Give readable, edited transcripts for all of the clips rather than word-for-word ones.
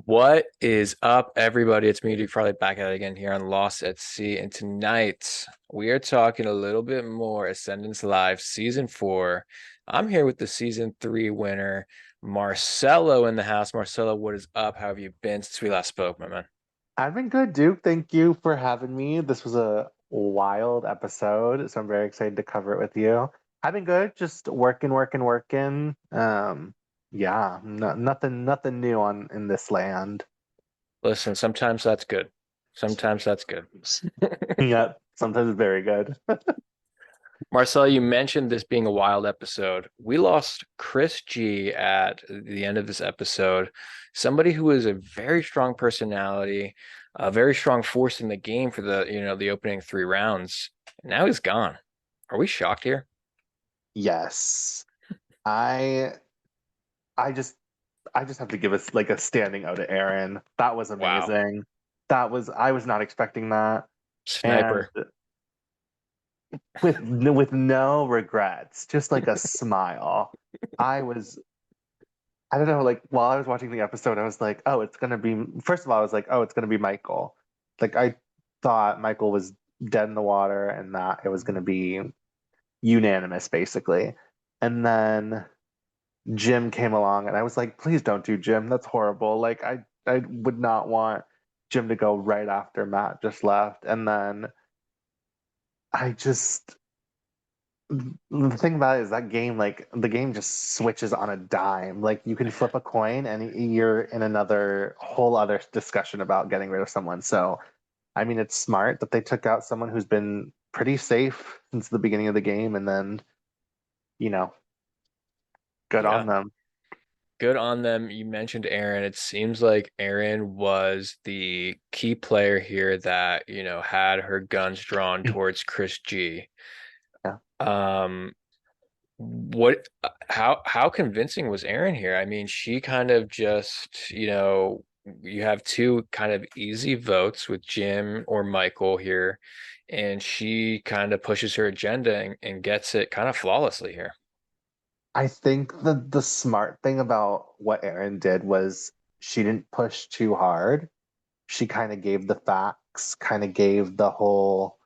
What is up, everybody? It's me, Duke Farley, back at it again here on Lost at Sea. And tonight we are talking a little bit more Ascendance Live Season 4. I'm here with the Season 3 winner, Marcelo, in the house. Marcelo, what is up? How have you been since we last spoke, my man? I've been good, Duke. Thank you for having me. This was a wild episode, so I'm very excited to cover it with you. I've been good, just working, working, working. Yeah, nothing new on in this land. Listen, sometimes that's good. Sometimes that's good. Yeah, sometimes very good. Marcel, you mentioned this being a wild episode. We lost Chris G at the end of this episode, somebody who was a very strong personality, a very strong force in the game for the opening three rounds. Now he's gone. Are we shocked here? Yes, I I just I just have to give us like a standing out to Aaron. That was Wow. amazing. I was not expecting that, and Sniper. with no regrets, just like a smile. I was I don't know, like while I was watching the episode, I was like, oh, it's gonna be first of all, I was like, oh, it's gonna be Michael. Like I thought Michael was dead in the water and that it was gonna be unanimous basically. And then Jim came along and I was like, please don't do Jim. That's horrible. Like I would not want Jim to go right after Matt just left. And then I just the thing about it is that game, like the game just switches on a dime. Like you can flip a coin and you're in another whole other discussion about getting rid of someone. So, I mean, it's smart that they took out someone who's been pretty safe since the beginning of the game, and then, you know, good on Yeah. them. Good on them. You mentioned Aaron. It seems like Aaron was the key player here that, had her guns drawn towards Chris G. Yeah. Um, What, how convincing was Erin here? I mean, she kind of just, you have two kind of easy votes with Jim or Michael here, and she kind of pushes her agenda and gets it kind of flawlessly here. I think the smart thing about what Erin did was she didn't push too hard. She kind of gave the facts, kind of gave the whole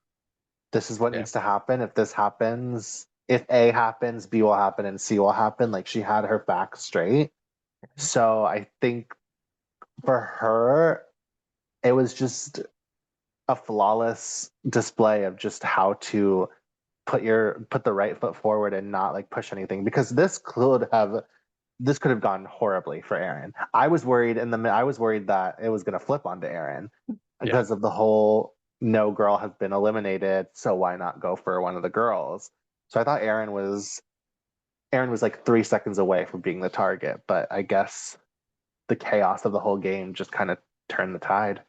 this is what Yeah. needs to happen. If this happens, if A happens, B will happen and C will happen. Like she had her facts straight. So I think for her, it was just a flawless display of just how to put the right foot forward and not like push anything because this could have gone horribly for Aaron. I was worried that it was going to flip onto Aaron Yeah. because of the whole no girl has been eliminated, so why not go for one of the girls? So I thought Aaron was like 3 seconds away from being the target, but I guess the chaos of the whole game just kind of turned the tide.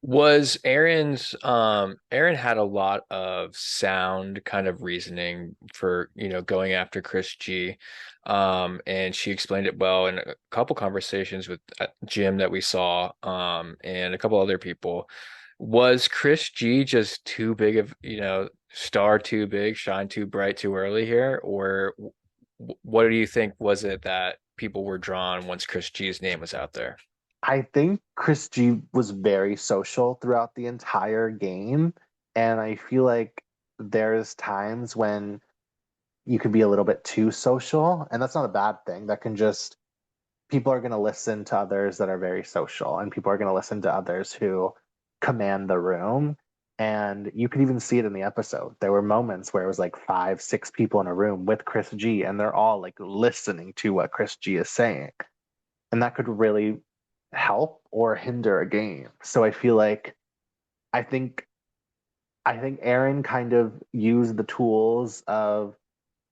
Was Aaron had a lot of sound kind of reasoning for, going after Chris G. And she explained it well in a couple conversations with Jim that we saw, and a couple other people. Was Chris G just too big of, star too big, shine too bright too early here? Or what do you think was it that people were drawn once Chris G's name was out there? I think Chris G was very social throughout the entire game, and I feel like there's times when you could be a little bit too social, and that's not a bad thing. That can just people are going to listen to others that are very social, and people are going to listen to others who command the room. And you could even see it in the episode. There were moments where it was like five, six people in a room with Chris G, and they're all like listening to what Chris G is saying. And that could really help or hinder a game. So I feel like I think I think Aaron kind of used the tools of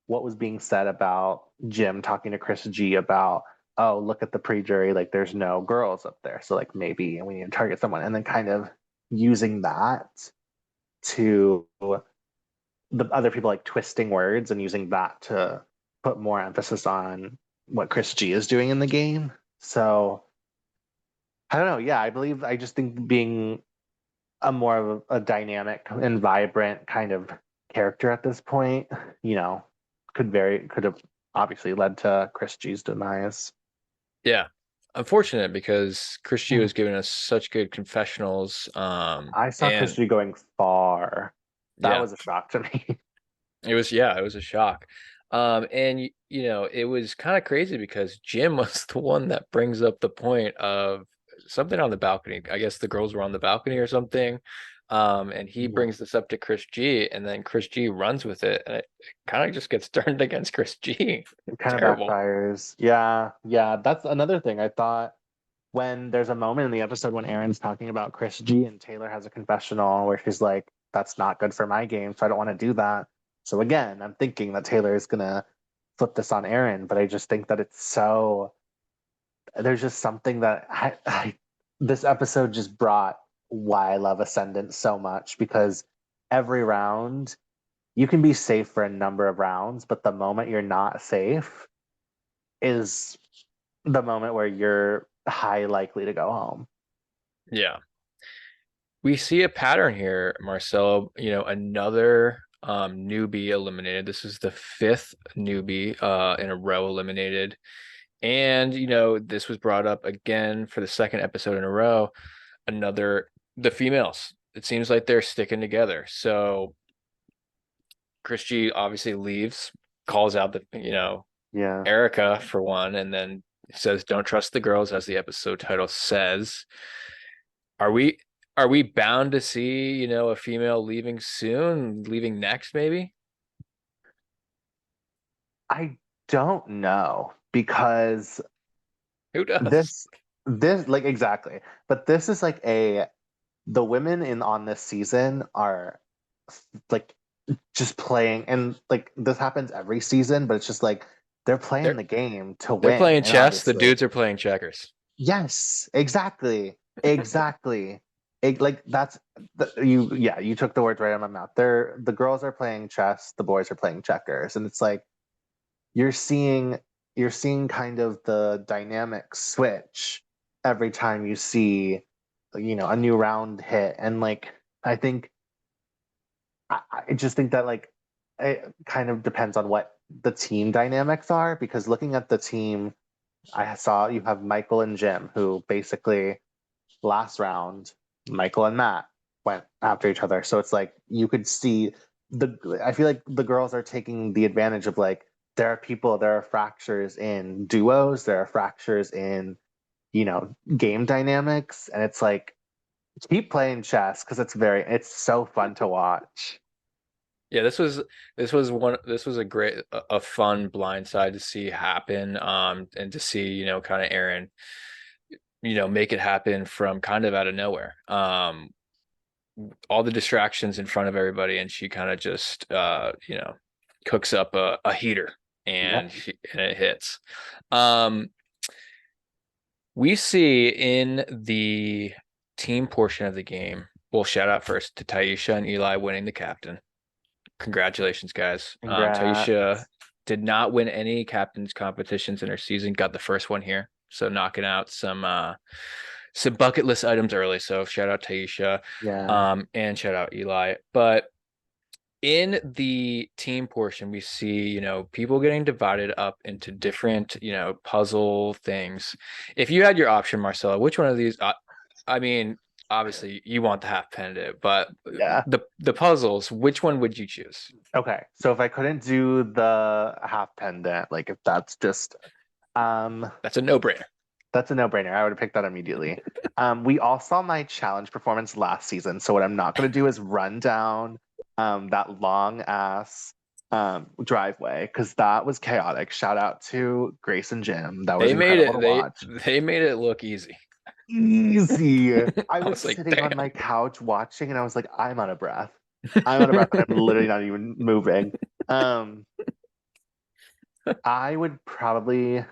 what was being said about Jim talking to Chris G about, oh, look at the pre-jury, like there's no girls up there. So like maybe we need to target someone. And then kind of using that to the other people like twisting words and using that to put more emphasis on what Chris G is doing in the game. So I don't know. Yeah, I just think being a more of a dynamic and vibrant kind of character at this point, you know, could have obviously led to Chris G's demise. Yeah. unfortunate because Chris G was giving us such good confessionals. I saw Chris And G going far. That yeah, was a shock to me. it was a shock. And you know, it was kind of crazy because Jim was the one that brings up the point of something on the balcony. I guess the girls were on the balcony or something. And he Yeah. brings this up to Chris G, and then Chris G runs with it, and it kind of just gets turned against Chris G. It kind of Terrible. backfires. Yeah, yeah. That's another thing. I thought when there's a moment in the episode when Aaron's talking about Chris G and Taylor has a confessional where she's like, that's not good for my game, so I don't want to do that. So again, I'm thinking that Taylor is gonna flip this on Aaron, but I just think that it's so there's just something that this episode just brought why I love Ascendant so much because every round you can be safe for a number of rounds, but the moment you're not safe is the moment where you're high likely to go home. Yeah. We see a pattern here, Marcelo. You know, another newbie eliminated. This is the fifth newbie in a row eliminated. And, you know, this was brought up again for the second episode in a row. The females. It seems like they're sticking together. So Chris G obviously leaves, calls out Yeah. Erica for one, and then says, "Don't trust the girls," as the episode title says. Are we are we bound to see, you know, a female leaving soon, leaving next maybe? I don't know because Who does? this this like exactly. But this is like a the women in on this season are like just playing and like this happens every season, but it's just like they're playing They're the game to they're win. playing And chess, the obviously, dudes are playing checkers. yes, exactly. Exactly. Like that's you yeah, you took the words right out of my mouth. The girls are playing chess, the boys are playing checkers. And it's like you're seeing you're seeing kind of the dynamic switch every time you see a new round hit. And like I think I just think that like it kind of depends on what the team dynamics are because looking at the team, I saw you have Michael and Jim who basically last round Michael and Matt went after each other. So it's like you could see I feel like the girls are taking the advantage of like there are fractures in duos, there are fractures in game dynamics, and it's like keep playing chess because it's so fun to watch. Yeah, this was a great a fun blind side to see happen, and to see, you know, kind of Aaron, you know, make it happen from kind of out of nowhere. All the distractions in front of everybody, and she kind of just you know, cooks up a heater, Yeah, and it hits. Um we see in the team portion of the game, well, shout out first to Taisha and Eli winning the captain. Congratulations, guys. Taisha congrats. did not win any captain's competitions in her season, got the first one here. So knocking out some bucket list items early. So shout out Taisha, Yeah, and shout out Eli. But in the team portion, we see, you know, people getting divided up into different, you know, puzzle things. If you had your option, Marcella, which one of these? I mean, obviously you want the half pendant, but yeah. the puzzles, which one would you choose? Okay, so if I couldn't do the half pendant, like if that's just um That's a no-brainer. that's a no-brainer. I would have picked that immediately. We all saw my challenge performance last season, so what I'm not going to do is run down that long ass driveway because that was chaotic. Shout out to Grace and Jim. That was They made incredible it to watch. they made it look easy. Easy. I I was was like, sitting on my damn. couch watching, and I was like, I'm out of breath. I'm out of breath, and I'm literally not even moving. Um, I would probably,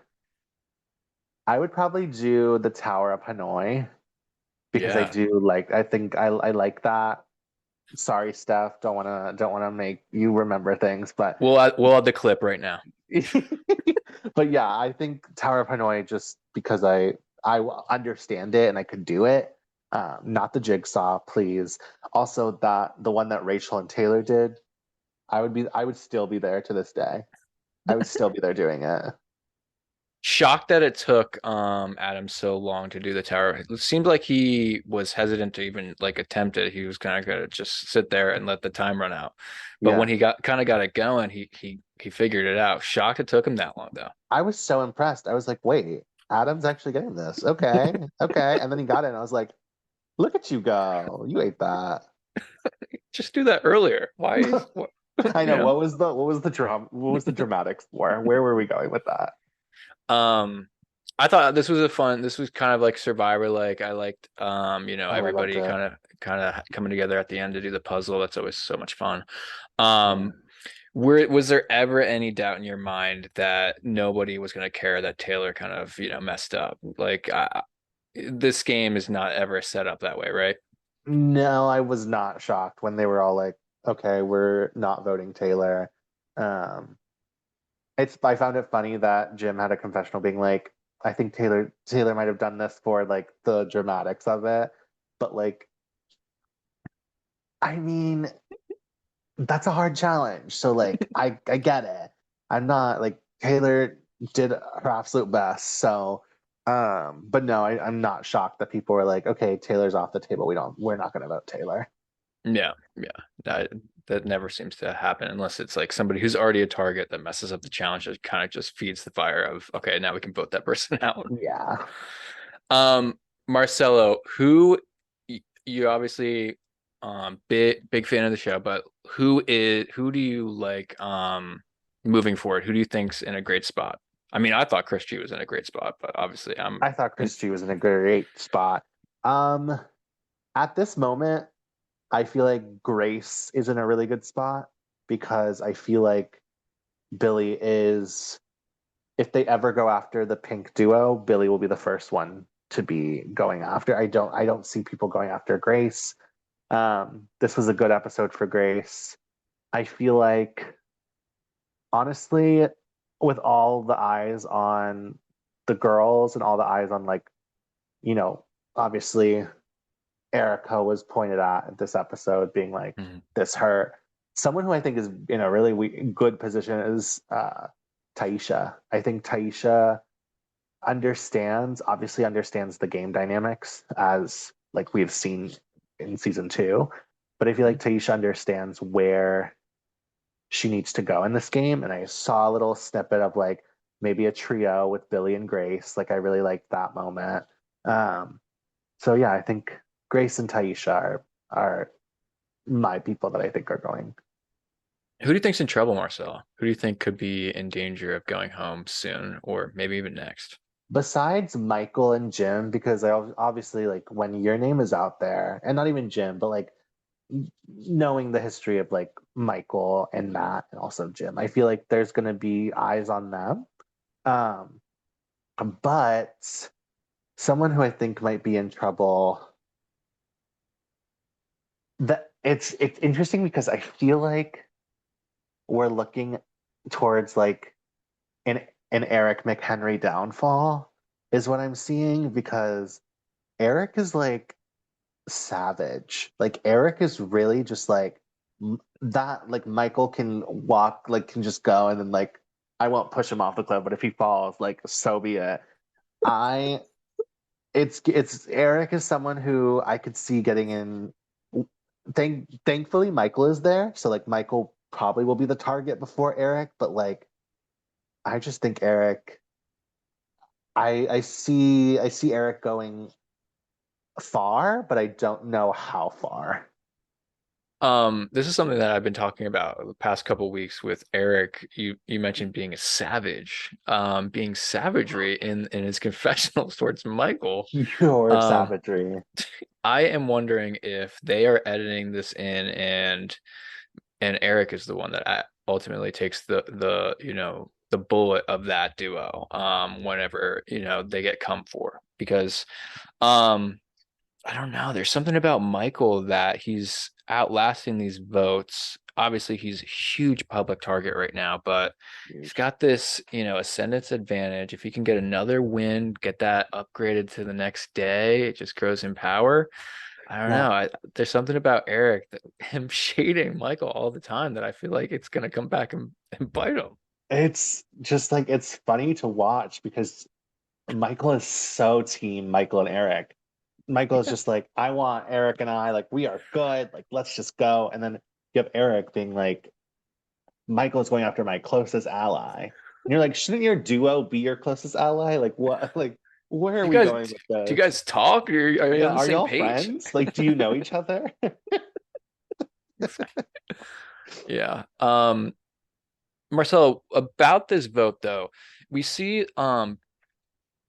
I would probably do the Tower of Hanoi because I Yeah. do like I think I like that. Sorry, Steph, don't wanna make you remember things, but We'll have the clip right now. but yeah, I think Tower of Hanoi just because I understand it and I could do it. Not the jigsaw, please. Also, that the one that Rachel and Taylor did, I would still be there to this day. I would still be there doing it. Shocked that it took Adam so long to do the tower. It seemed like he was hesitant to even like attempt it. He was kind of gonna just sit there and let the time run out. But when Yeah. he got it going, he figured it out. Shocked it took him that long though. I was so impressed. I was like, wait, Adam's actually getting this. Okay. Okay. And then he got it and I was like, look at you go. You ate that. Just do that earlier. Why? What, I you know. know? What was the dramatics for? Where were we going with that? Um, I thought this was a fun. This was kind of like Survivor. Like I liked, Oh, I loved everybody it. kind of coming together at the end to do the puzzle. That's always so much fun. Yeah. Um, was there ever any doubt in your mind that nobody was going to care that Taylor kind of, messed up? Like, this game is not ever set up that way, right? No, I was not shocked when they were all like, okay, we're not voting Taylor. Um, I found it funny that Jim had a confessional being like, I think Taylor might have done this for like the dramatics of it. But like, I mean, that's a hard challenge. So like I get it. I'm not like Taylor did her absolute best. So but no, I'm not shocked that people were like, okay, Taylor's off the table. We're not gonna vote Taylor. Yeah, yeah. That that never seems to happen unless it's like somebody who's already a target that messes up the challenge. It kind of just feeds the fire of, okay, now we can vote that person out. Yeah. Marcelo, you obviously big fan of the show, but who do you like moving forward? Who do you think's in a great spot? I mean, I thought Chris G was in a great spot, but obviously I'm I thought in, Chris G was in a great spot. Um at this moment, I feel like Grace is in a really good spot because I feel like Billy is if they ever go after the pink duo, Billy will be the first one to be going after. I don't see people going after Grace. This was a good episode for Grace. I feel like honestly, with all the eyes on the girls and all the eyes on like, you know, obviously Erica was pointed at this episode being like, Mhm. this hurt. Someone who I think is in a really good position is Taisha. I think Taisha obviously understands the game dynamics as like we've seen in season two. But I feel like Taisha understands where she needs to go in this game. And I saw a little snippet of like maybe a trio with Billy and Grace. Like I really liked that moment. Um, so yeah, I think Grace and Taisha are my people that I think are going. Who do you think's in trouble, Marcelo? Who do you think could be in danger of going home soon, or maybe even next? Besides Michael and Jim, because I obviously like when your name is out there, and not even Jim, but like knowing the history of like Michael and Matt and also Jim, I feel like there's gonna be eyes on them. Um, but someone who I think might be in trouble that it's interesting because I feel like we're looking towards like an Eric McHenry downfall is what I'm seeing because Eric is like savage. Like Eric is really just like that. Like Michael can walk, like can just go, and then like I won't push him off the cliff, but if he falls, like so be it. I it's Eric is someone who I could see getting in. Thankfully Michael is there, so like Michael probably will be the target before Eric, but like I just think Eric. I see Eric going far, but I don't know how far. This is something that I've been talking about the past couple weeks with Eric. You mentioned being a savage, being savagery in his confessionals towards Michael. Pure Um, savagery. I am wondering if they are editing this in and Eric is the one that ultimately takes the bullet of that duo whenever they get come for because um I don't know. There's something about Michael that he's outlasting these votes. Obviously, he's a huge public target right now, but he's Huge. got this, ascendance advantage. If he can get another win, get that upgraded to the next day, it just grows in power. I don't Yeah. know. There's something about Eric that him shading Michael all the time that I feel like it's gonna come back and bite him. it's just like it's funny to watch because Michael is so team Michael and Eric. Michael is just like, I want Eric and I, like, we are good, like, let's just go. And then you have Eric being like, Michael is going after my closest ally. And you're like, shouldn't your duo be your closest ally? Like, what, like, where are Do you we guys going with do you this? guys talk? Are you Yeah, on the are same y'all page? friends? Like, do you know each other? Yeah. Marcelo, about this vote though, we see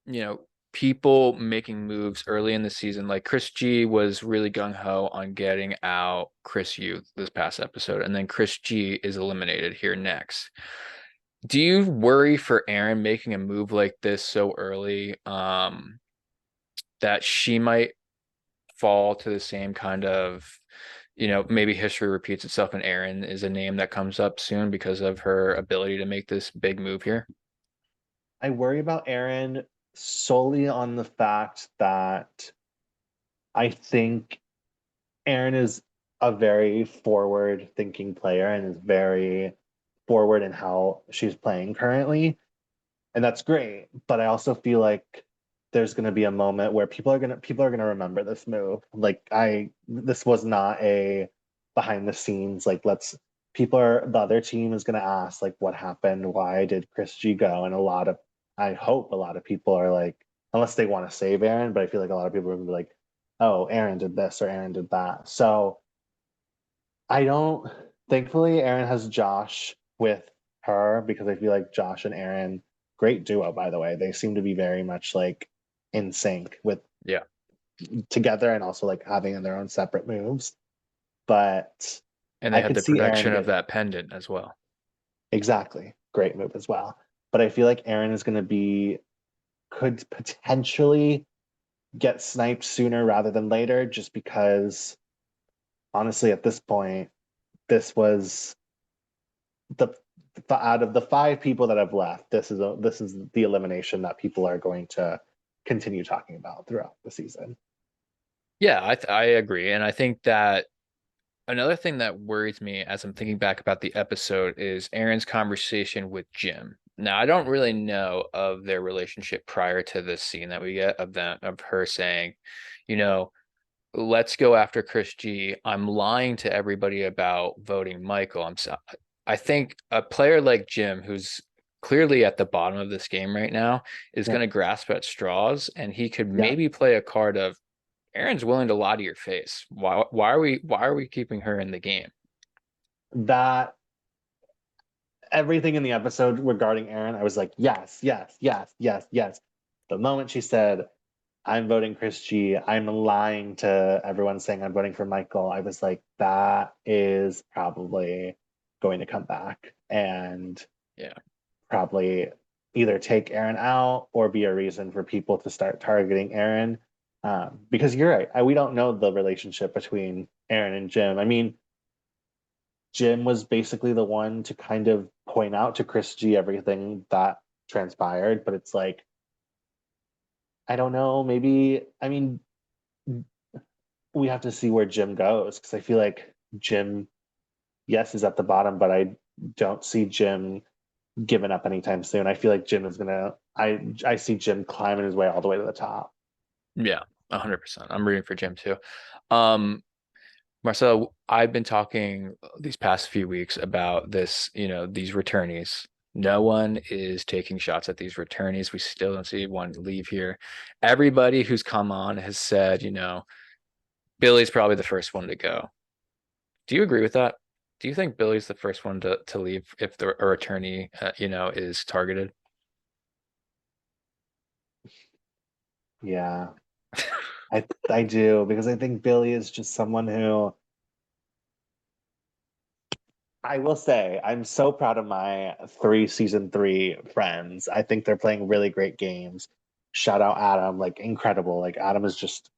you know, people making moves early in the season. Like Chris G was really gung ho on getting out Chris U this past episode, and then Chris G is eliminated here next. Do you worry for Aaron making a move like this so early, that she might fall to the same kind of, maybe history repeats itself and Aaron is a name that comes up soon because of her ability to make this big move here? I worry about Aaron solely on the fact that I think Aaron is a very forward thinking player and is very forward in how she's playing currently. And that's great. But I also feel like there's gonna be a moment where people are gonna remember this move. Like this was not a behind the scenes, like let's people are the other team is gonna ask like what happened, why did Chris G go? And I hope a lot of people are like, unless they want to save Aaron, but I feel like a lot of people are gonna be like, oh, Aaron did this or Aaron did that. So I don't. Thankfully, Aaron has Josh with her because I feel like Josh and Aaron, great duo, by the way. They seem to be very much like in sync with Yeah. together and also like having their own separate moves. But And they I have could the see Aaron production of get that pendant as well. exactly great move as well. But I feel like Aaron is going to be could potentially get sniped sooner rather than later, just because honestly, at this point, this was the out of the five people that have left, this is the elimination that people are going to continue talking about throughout the season. Yeah, I agree. And I think that another thing that worries me as I'm thinking back about the episode is Aaron's conversation with Jim. Now, I don't really know of their relationship prior to this scene that we get of her saying, you know, let's go after Chris G. I'm lying to everybody about voting Michael. I think a player like Jim, who's clearly at the bottom of this game right now, is Yeah, going to grasp at straws, and he could yeah, maybe play a card of Aaron's willing to lie to your face. Why are we keeping her in the game? that everything in the episode regarding Aaron, I was like, yes, yes, yes, yes, yes. The moment she said, I'm voting Chris G, I'm lying to everyone saying I'm voting for Michael, I was like, that is probably going to come back and Yeah. probably either take Aaron out or be a reason for people to start targeting Aaron. Because you're right, we don't know the relationship between Aaron and Jim. I mean, Jim was basically the one to kind of point out to Chris G everything that transpired, but it's like, I don't know, maybe, I mean, we have to see where Jim goes because I feel like Jim, yes, is at the bottom, but I don't see Jim giving up anytime soon. I feel like Jim is gonna. I see Jim climbing his way all the way to the top. Yeah, 100%. I'm rooting for Jim too. Um, Marcelo, I've been talking these past few weeks about this, these returnees. No one is taking shots at these returnees. We still don't see one leave here. Everybody who's come on has said, Billy's probably the first one to go. Do you agree with that? Do you think Billy's the first one to leave if a returnee, is targeted? Yeah, I do because I think Billy is just someone who I will say I'm so proud of my season three friends. I think they're playing really great games. Shout out Adam, like incredible. Like Adam is just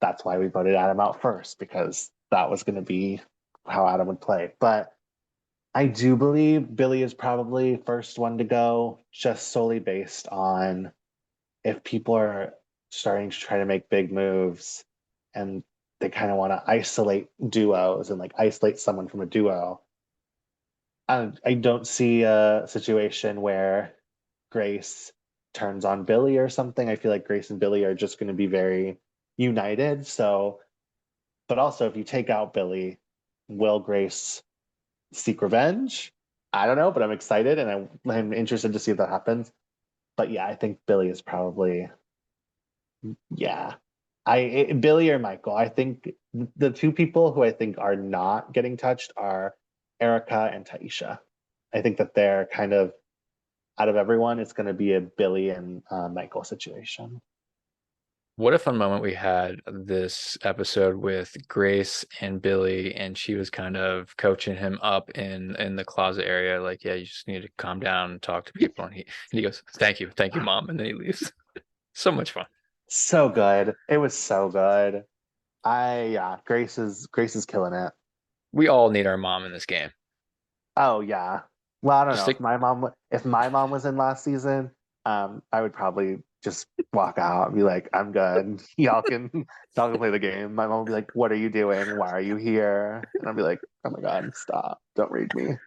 that's why we voted Adam out first because that was going to be how Adam would play. But I do believe Billy is probably first one to go, just solely based on if people are starting to try to make big moves and they kind of want to isolate duos and like isolate someone from a duo. I don't see a situation where Grace turns on Billy or something. I feel like Grace and Billy are just going to be very united. So, but also if you take out Billy, will Grace seek revenge? I don't know, but I'm excited and I'm interested to see if that happens. But yeah, I think Billy is probably yeah. Billy or Michael. I think the two people who I think are not getting touched are Erica and Taisha. I think that they're kind of out of everyone, it's going to be a Billy and Michael situation. What a fun moment we had this episode with Grace and Billy, and she was kind of coaching him up in the closet area, like, yeah, you just need to calm down and talk to people. And he goes, thank you, mom, and then he leaves. So much fun. So good. It was so good. Yeah, Grace is killing it. We all need our mom in this game. Oh yeah. Well, I don't Just know. like, If my mom was in last season, I would probably just walk out and be like, I'm good. Y'all can play the game. My mom would be like, what are you doing? Why are you here? And I'd be like, oh my God, stop. Don't read me.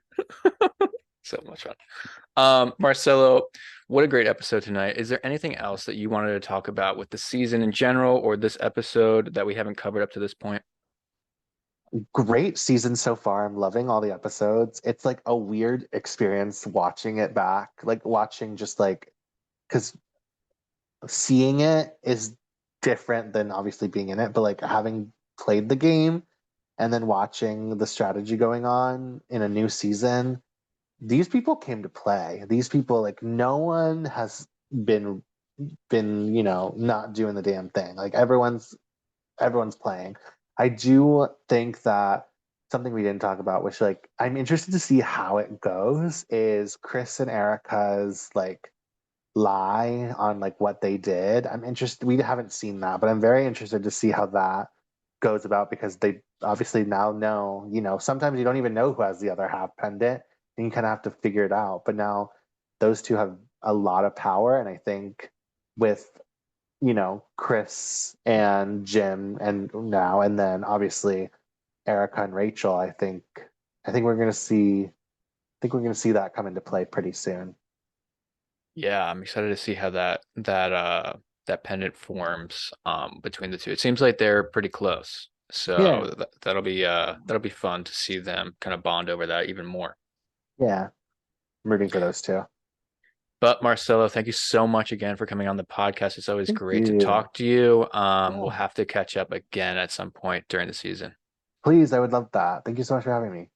so much fun. Marcelo, what a great episode tonight. Is there anything else that you wanted to talk about with the season in general or this episode that we haven't covered up to this point? Great season so far. I'm loving all the episodes. It's like a weird experience watching it back, like watching just like because seeing it is different than obviously being in it, but like having played the game and then watching the strategy going on in a new season, these people came to play. These people, like no one has been not doing the damn thing. Like everyone's playing. I do think that something we didn't talk about, which like I'm interested to see how it goes, is Chris and Erica's like lie on like what they did. I'm interested. We haven't seen that, but I'm very interested to see how that goes about because they obviously now know, sometimes you don't even know who has the other half pendant and you kind of have to figure it out. But now those two have a lot of power. And I think with, Chris and Jim and now, and then obviously Erica and Rachel, I think we're going to see that come into play pretty soon. Yeah, I'm excited to see how that pendant forms between the two. It seems like they're pretty close. Yeah. So that'll be fun to see them kind of bond over that even more. Yeah. I'm rooting for those two. But Marcelo, thank you so much again for coming on the podcast. It's always Thank great to you. talk to you. We'll Yeah. have to catch up again at some point during the season. Please, I would love that. Thank you so much for having me.